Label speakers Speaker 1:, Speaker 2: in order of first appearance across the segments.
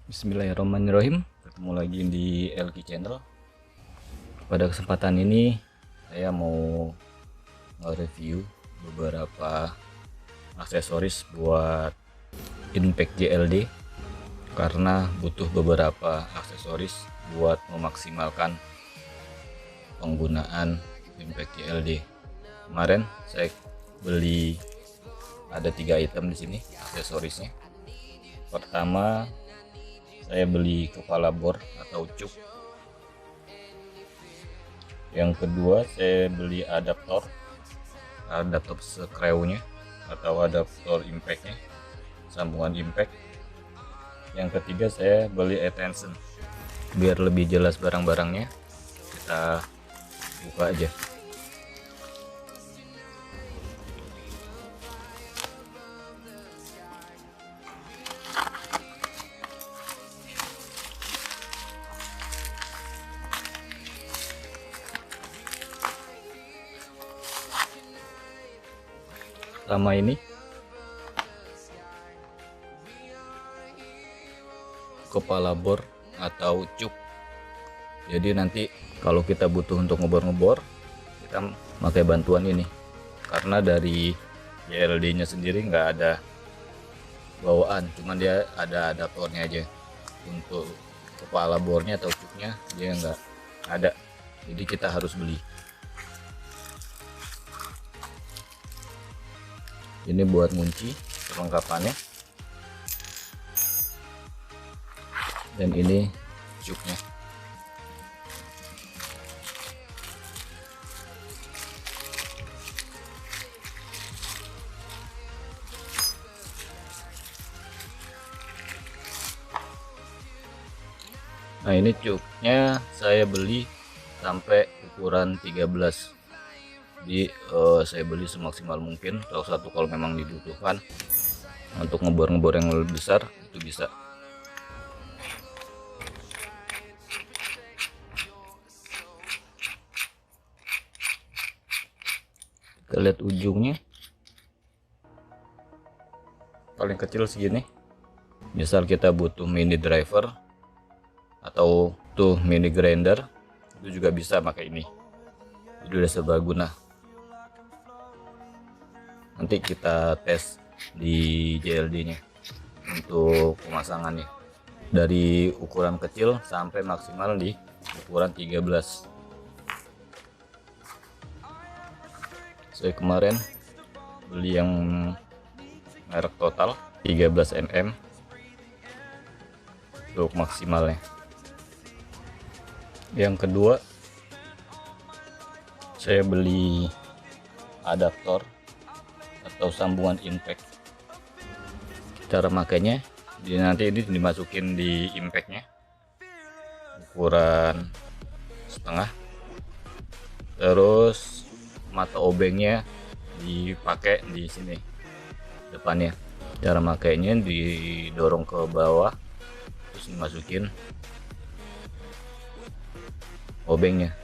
Speaker 1: Bismillahirrahmanirrahim. Ketemu lagi di LG Channel. Pada kesempatan ini saya mau nge-review beberapa aksesoris buat Impact JLD, karena butuh beberapa aksesoris buat memaksimalkan penggunaan Impact JLD. Kemarin saya beli ada 3 item di sini aksesorisnya. Pertama, saya beli kepala bor atau cuk. Yang kedua, saya beli adaptor screw-nya atau adaptor impactnya, sambungan impact. Yang ketiga, saya beli attention. Biar lebih jelas barang-barangnya, kita buka aja. Pertama ini kepala bor atau cuk. Jadi nanti kalau kita butuh untuk ngebor-ngebor, kita pakai bantuan ini, karena dari JLD nya sendiri nggak ada bawaan, cuman dia ada adaptornya aja. Untuk kepala bornya atau cuknya dia nggak ada, jadi kita harus beli. Ini buat ngunci perlengkapannya, dan ini cuknya. Nah, ini cuknya saya beli sampai ukuran 13. Jadi saya beli semaksimal mungkin. Kalau memang dibutuhkan untuk ngebor-ngebor yang lebih besar, itu bisa. Kita lihat ujungnya, paling kecil segini. Misal kita butuh mini driver atau tuh mini grinder, itu juga bisa pakai ini. Jadi udah serbaguna. Nanti kita tes di JLD nya untuk pemasangannya, dari ukuran kecil sampai maksimal di ukuran 13. Saya kemarin beli yang merek Total 13 mm untuk maksimalnya. Yang kedua, saya beli adaptor atau sambungan impact. Cara makainya, nanti ini dimasukin di impactnya ukuran setengah, terus mata obengnya dipakai di sini depannya. Cara makainya, didorong ke bawah terus dimasukin obengnya.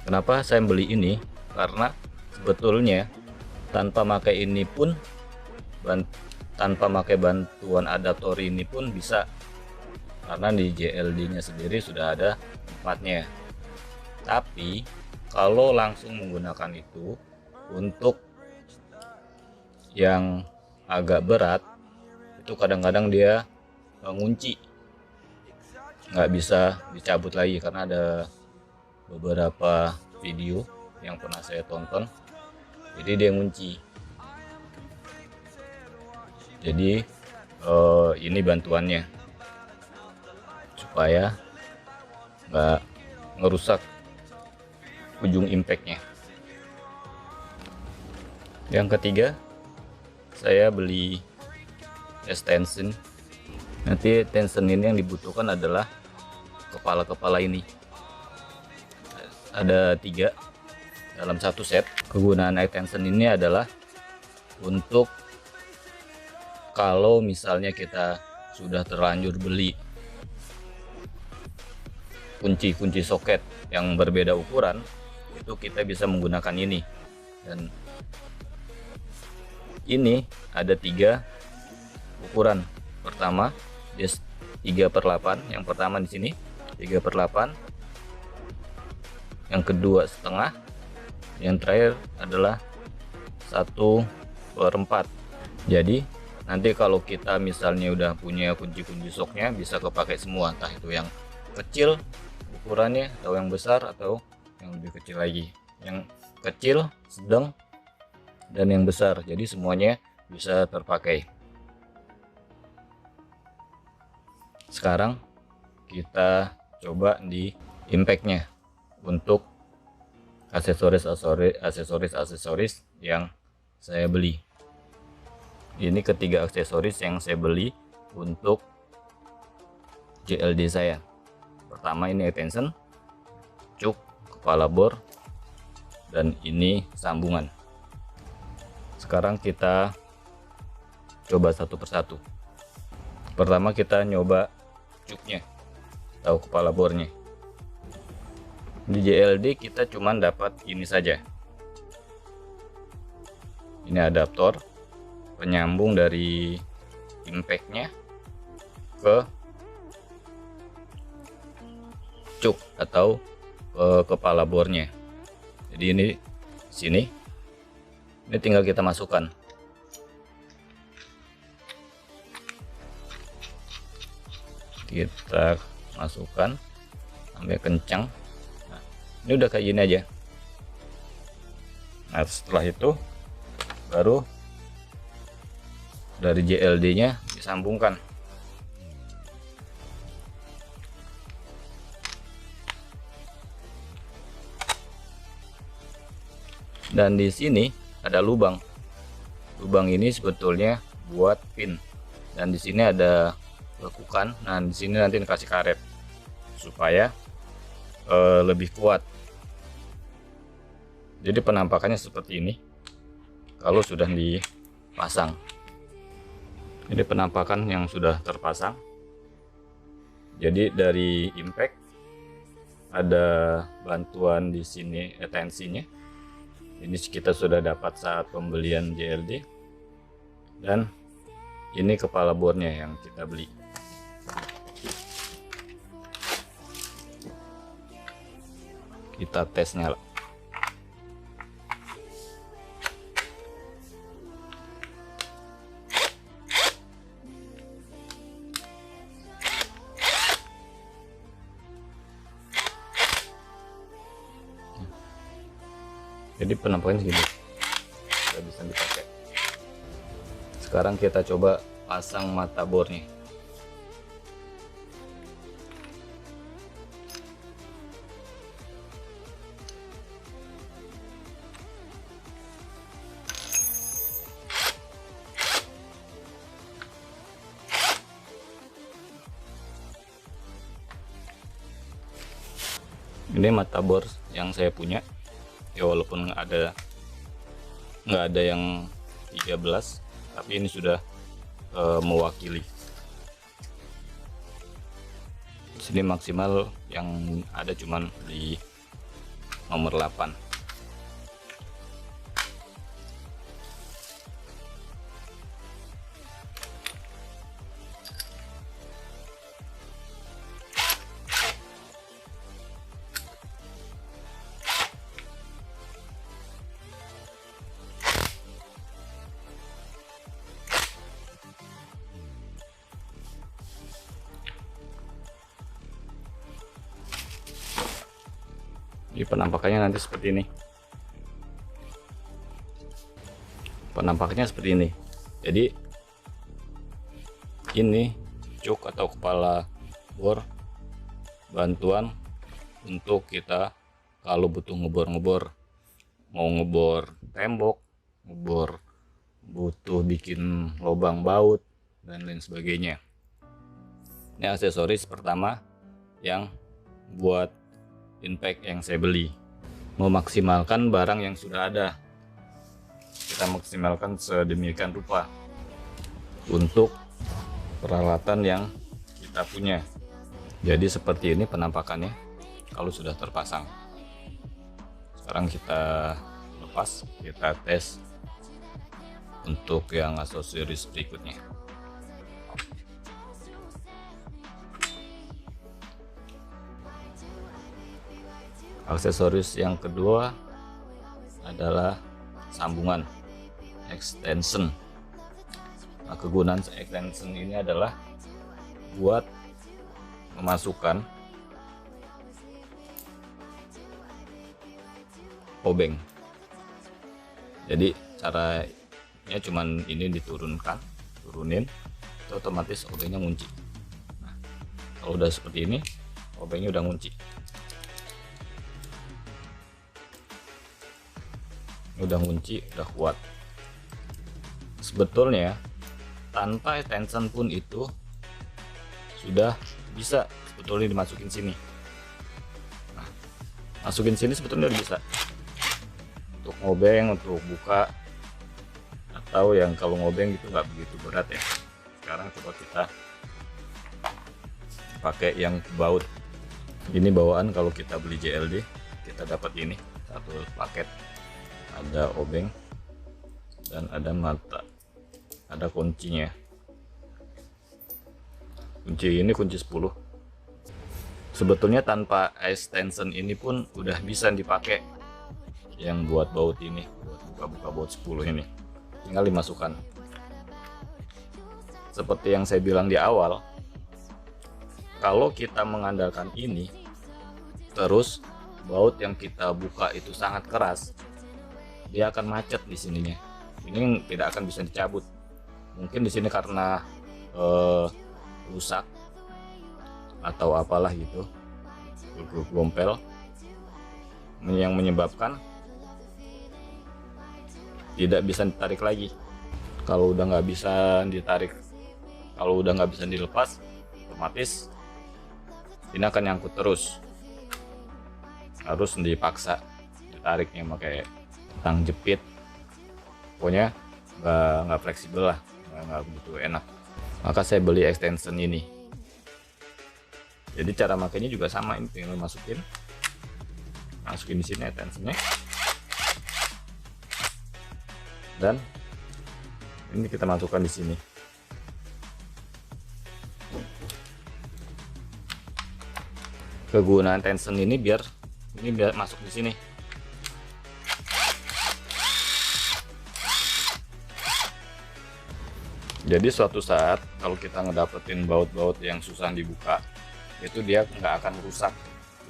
Speaker 1: Kenapa saya beli ini? Karena sebetulnya tanpa pakai ini pun, tanpa pakai bantuan adaptor ini pun bisa, karena di JLD nya sendiri sudah ada tempatnya. Tapi kalau langsung menggunakan itu untuk yang agak berat, itu kadang-kadang dia ngunci, nggak bisa dicabut lagi, karena ada beberapa video yang pernah saya tonton, jadi dia ngunci. Jadi ini bantuannya supaya nggak ngerusak ujung impactnya. Yang ketiga, saya beli extension. Nanti tension ini yang dibutuhkan adalah kepala-kepala ini. Ada 3 dalam satu set. Kegunaan extension ini adalah untuk kalau misalnya kita sudah terlanjur beli kunci-kunci soket yang berbeda ukuran, itu kita bisa menggunakan ini. Dan ini ada 3 ukuran. Pertama dia 3/8. Yang pertama di sini 3/8, yang kedua setengah, yang terakhir adalah 1/4. Jadi nanti kalau kita misalnya udah punya kunci-kunci shocknya, bisa kepake semua, entah itu yang kecil ukurannya atau yang besar atau yang lebih kecil lagi, yang kecil, sedang, dan yang besar. Jadi semuanya bisa terpakai. Sekarang kita coba di impactnya untuk aksesoris yang saya beli. Ini ketiga aksesoris yang saya beli untuk JLD saya. Pertama ini extension, cuk, kepala bor, dan ini sambungan. Sekarang kita coba satu persatu. Pertama kita nyoba cuknya atau kepala bornya. Di JLD kita cuman dapat ini saja. Ini adaptor penyambung dari impactnya ke cuk atau ke kepala bornya. Jadi ini sini, ini tinggal kita masukkan. Kita masukkan sampai kencang. Nah, ini udah kayak gini aja. Nah, setelah itu baru dari JLD-nya disambungkan. Dan di sini ada lubang. Lubang ini sebetulnya buat pin. Dan di sini ada lekukan. Nah, di sini nanti dikasih karet supaya lebih kuat. Jadi penampakannya seperti ini kalau sudah dipasang. Ini penampakan yang sudah terpasang. Jadi dari impact ada bantuan di sini tensinya. Ini kita sudah dapat saat pembelian JLD. Dan ini kepala bornya yang kita beli. Kita tes nyala. Jadi penampakannya segini, sudah bisa dipakai. Sekarang kita coba pasang mata bornya. Ini mata bor yang saya punya. Ya walaupun nggak ada yang 13, tapi ini sudah mewakili. Sini maksimal yang ada cuman di nomor 8. Jadi penampakannya nanti seperti ini. Penampaknya seperti ini. Jadi ini cuk atau kepala bor bantuan untuk kita kalau butuh ngebor-ngebor, mau ngebor tembok, ngebor butuh bikin lubang baut dan lain sebagainya. Ini aksesoris pertama yang buat impact yang saya beli. Memaksimalkan barang yang sudah ada, kita maksimalkan sedemikian rupa untuk peralatan yang kita punya. Jadi seperti ini penampakannya kalau sudah terpasang. Sekarang kita lepas, kita tes untuk yang aksesoris berikutnya. Aksesoris yang kedua adalah sambungan extension. Nah, kegunaan extension ini adalah buat memasukkan obeng. Jadi caranya cuman ini turunin, itu otomatis obengnya ngunci. Nah, kalau udah seperti ini, obengnya udah ngunci. Udah ngunci, udah kuat. Sebetulnya tanpa extension pun itu sudah bisa sebetulnya dimasukin sini. Nah, masukin sini sebetulnya udah bisa untuk ngobeng, untuk buka, atau yang kalau ngobeng itu nggak begitu berat ya. Sekarang coba kita pakai yang baut. Ini bawaan kalau kita beli JLD, kita dapat ini satu paket. Ada obeng dan ada mata, ada kuncinya. Kunci ini kunci 10. Sebetulnya tanpa extension ini pun udah bisa dipakai yang buat baut ini, buat buka-buka baut 10 ini. Tinggal dimasukkan. Seperti yang saya bilang di awal, kalau kita mengandalkan ini terus baut yang kita buka itu sangat keras, dia akan macet di sininya. Ini tidak akan bisa dicabut. Mungkin di sini karena rusak atau apalah gitu, gompel, yang menyebabkan tidak bisa ditarik lagi. Kalau udah nggak bisa ditarik, kalau udah nggak bisa dilepas, otomatis ini akan nyangkut terus. Harus dipaksa ditariknya pakai tang jepit. Pokoknya nggak fleksibel lah, nggak begitu enak. Maka saya beli extension ini. Jadi cara makainya juga sama, ini tinggal masukin di sini extensionnya, dan ini kita masukkan di sini. Kegunaan tension ini biar masuk di sini. Jadi suatu saat kalau kita ngedapetin baut-baut yang susah dibuka, itu dia nggak akan rusak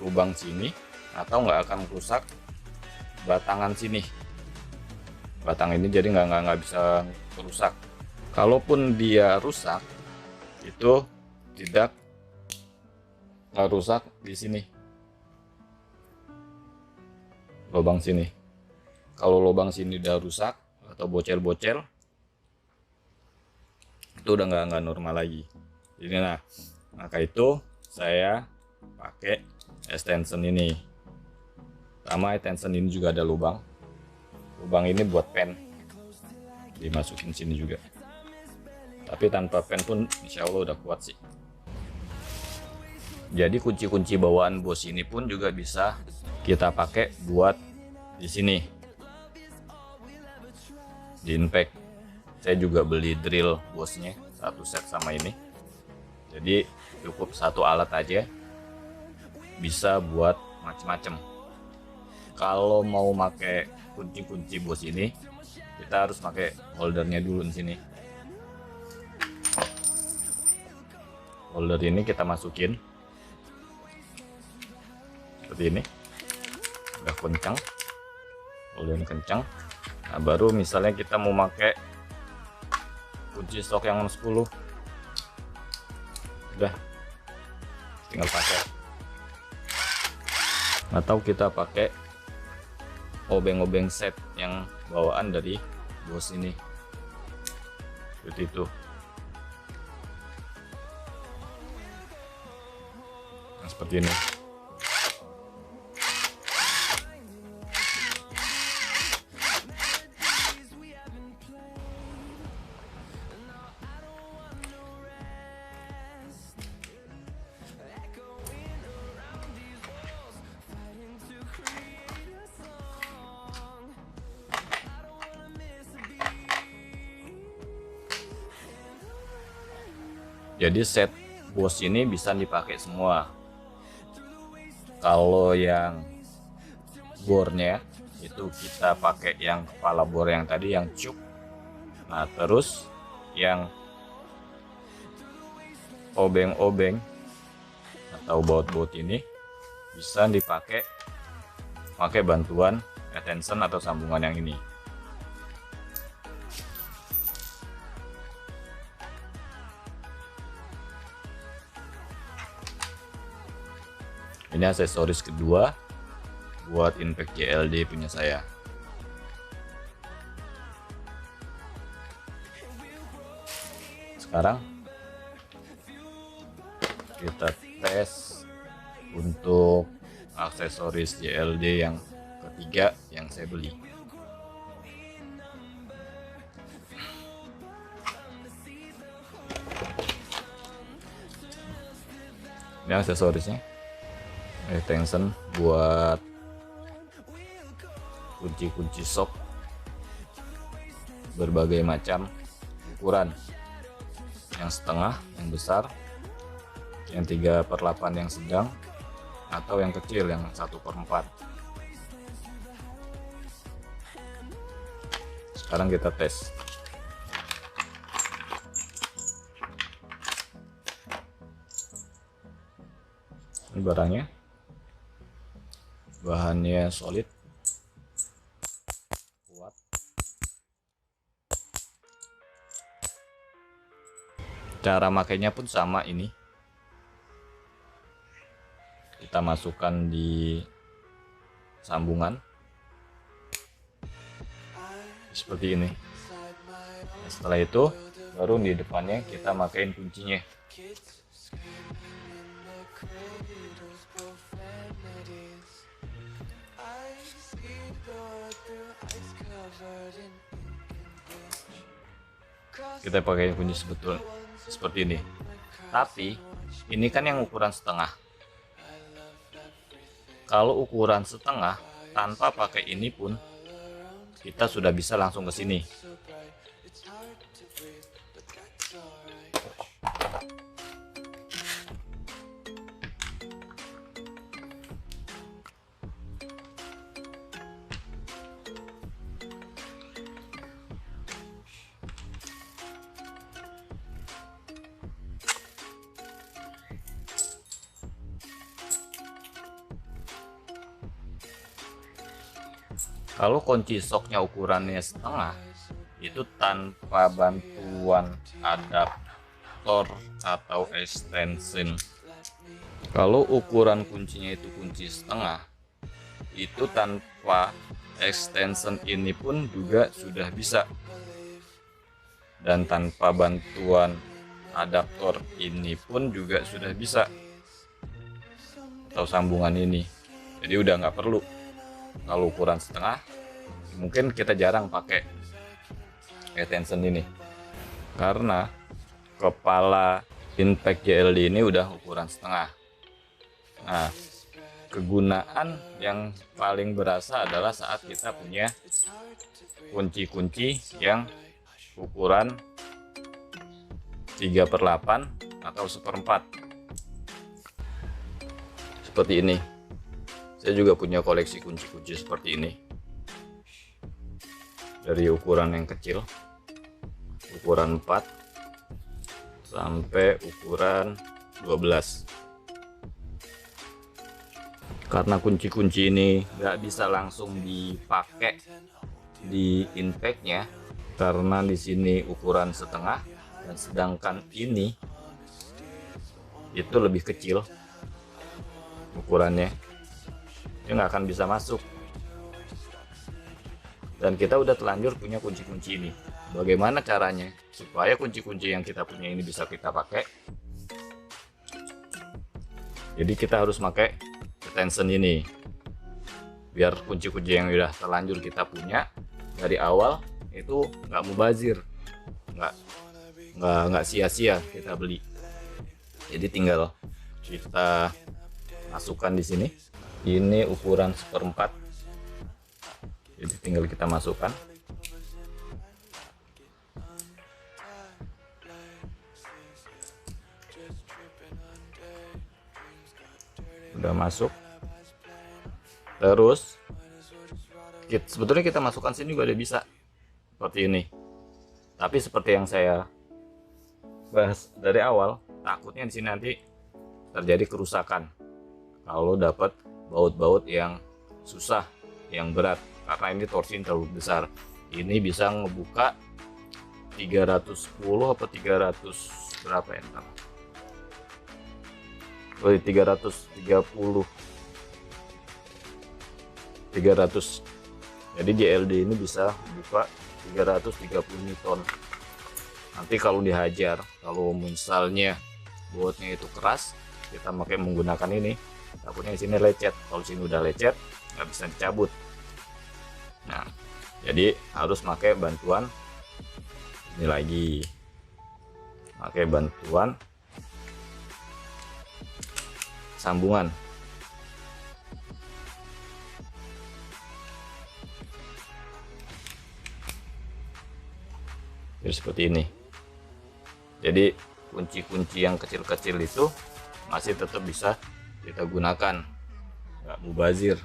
Speaker 1: lubang sini atau nggak akan rusak batangan sini. Batang ini jadi nggak bisa rusak. Kalaupun dia rusak, itu tidak rusak di sini, lubang sini. Kalau lubang sini udah rusak atau bocel-bocel, itu udah nggak normal lagi. Jadi maka itu saya pakai extension ini. Sama extension ini juga ada lubang ini buat pen, dimasukin sini juga. Tapi tanpa pen pun insya Allah udah kuat sih. Jadi kunci-kunci bawaan bos ini pun juga bisa kita pakai buat di sini, di impact. Saya juga beli drill bosnya satu set sama ini. Jadi cukup satu alat aja bisa buat macem-macem. Kalau mau pakai kunci-kunci bos ini, kita harus pakai holdernya dulu di sini. Holder ini kita masukin seperti ini. Udah kencang, holdernya kencang. Nah, baru misalnya kita mau pakai kunci stok yang 10, udah tinggal pakai. Atau kita pakai obeng-obeng set yang bawaan dari bos ini, seperti itu. Nah, seperti ini. Jadi set bos ini bisa dipakai semua. Kalau yang bornya itu kita pakai yang kepala bor yang tadi yang cuk. Nah terus yang obeng-obeng atau baut-baut ini bisa dipakai bantuan extension atau sambungan yang ini. Ini aksesoris kedua buat impact JLD punya saya. Sekarang kita tes untuk aksesoris JLD yang ketiga yang saya beli. Ini aksesorisnya, extension buat kunci-kunci sok berbagai macam ukuran, yang setengah, yang besar, yang 3/8 yang sedang, atau yang kecil yang 1/4. Sekarang kita tes. Ini barangnya, bahannya solid, kuat. Cara makainya pun sama ini. Kita masukkan di sambungan seperti ini. Setelah itu baru di depannya kita makain kuncinya. Kita pakai kunci sebetulnya seperti ini, tapi ini kan yang ukuran setengah. Kalau ukuran setengah tanpa pakai ini pun kita sudah bisa langsung ke sini. Kalau kunci soknya ukurannya setengah, itu tanpa bantuan adaptor atau extension. Kalau ukuran kuncinya itu kunci setengah, itu tanpa extension ini pun juga sudah bisa. Dan tanpa bantuan adaptor ini pun juga sudah bisa. Atau sambungan ini. Jadi udah nggak perlu. Kalau ukuran setengah, mungkin kita jarang pakai extension ini karena kepala impact JLD ini udah ukuran setengah. Nah, kegunaan yang paling berasa adalah saat kita punya kunci-kunci yang ukuran 3/8 atau 1/4 seperti ini. Saya juga punya koleksi kunci-kunci seperti ini, dari ukuran yang kecil, ukuran 4 sampai ukuran 12. Karena kunci-kunci ini nggak bisa langsung dipakai di impactnya, karena di sini ukuran setengah dan sedangkan ini itu lebih kecil ukurannya, dia nggak akan bisa masuk. Dan kita udah telanjur punya kunci-kunci ini. Bagaimana caranya supaya kunci-kunci yang kita punya ini bisa kita pakai? Jadi kita harus pakai extension ini, biar kunci-kunci yang udah terlanjur kita punya dari awal itu nggak mubazir, nggak sia-sia kita beli. Jadi tinggal kita masukkan di sini. Ini ukuran 1/4, jadi tinggal kita masukkan. Udah masuk. Terus Sebetulnya kita masukkan sini juga udah bisa seperti ini, tapi seperti yang saya bahas dari awal, takutnya di sini nanti terjadi kerusakan kalau dapat baut-baut yang susah, yang berat, karena ini torsinya terlalu besar. Ini bisa ngebuka 310 apa 300 berapa ya, ntar 330 300. Jadi JLD ini bisa buka 330 Newton. Nanti kalau dihajar, kalau misalnya bautnya itu keras, kita menggunakan ini, takutnya di sini lecet. Kalau sini udah lecet, nggak bisa dicabut. Nah, jadi harus pakai bantuan ini lagi, pakai bantuan sambungan. Jadi seperti ini. Jadi kunci-kunci yang kecil-kecil itu masih tetap bisa kita gunakan, nggak mubazir.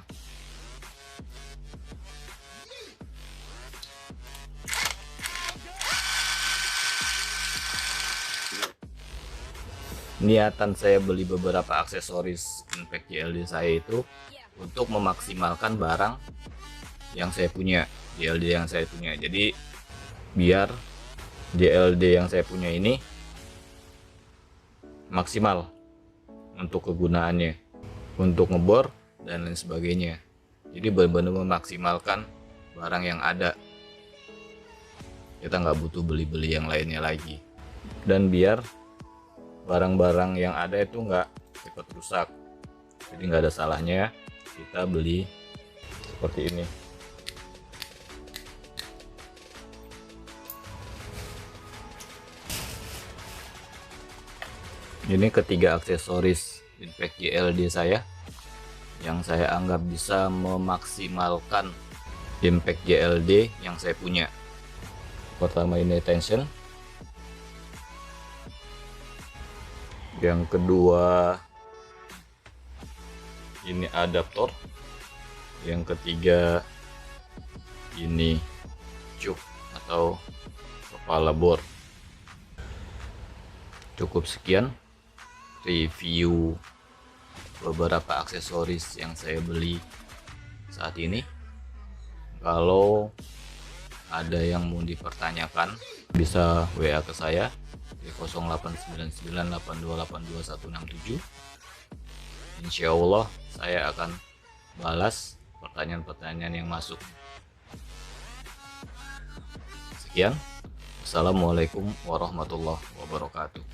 Speaker 1: Niatan saya beli beberapa aksesoris impact JLD saya itu untuk memaksimalkan barang yang saya punya, JLD yang saya punya. Jadi biar JLD yang saya punya ini maksimal untuk kegunaannya, untuk ngebor dan lain sebagainya. Jadi benar-benar memaksimalkan barang yang ada, kita nggak butuh beli-beli yang lainnya lagi. Dan biar barang-barang yang ada itu nggak cepat rusak, jadi nggak ada salahnya kita beli seperti ini. Ini ketiga aksesoris impact JLD saya yang saya anggap bisa memaksimalkan impact JLD yang saya punya. Pertama ini tension, yang kedua ini adaptor, yang ketiga ini cuk atau kepala bor. Cukup sekian review beberapa aksesoris yang saya beli saat ini. Kalau ada yang mau dipertanyakan, bisa WA ke saya di 089982822167. Insya Allah saya akan balas pertanyaan-pertanyaan yang masuk. Sekian, assalamualaikum warahmatullahi wabarakatuh.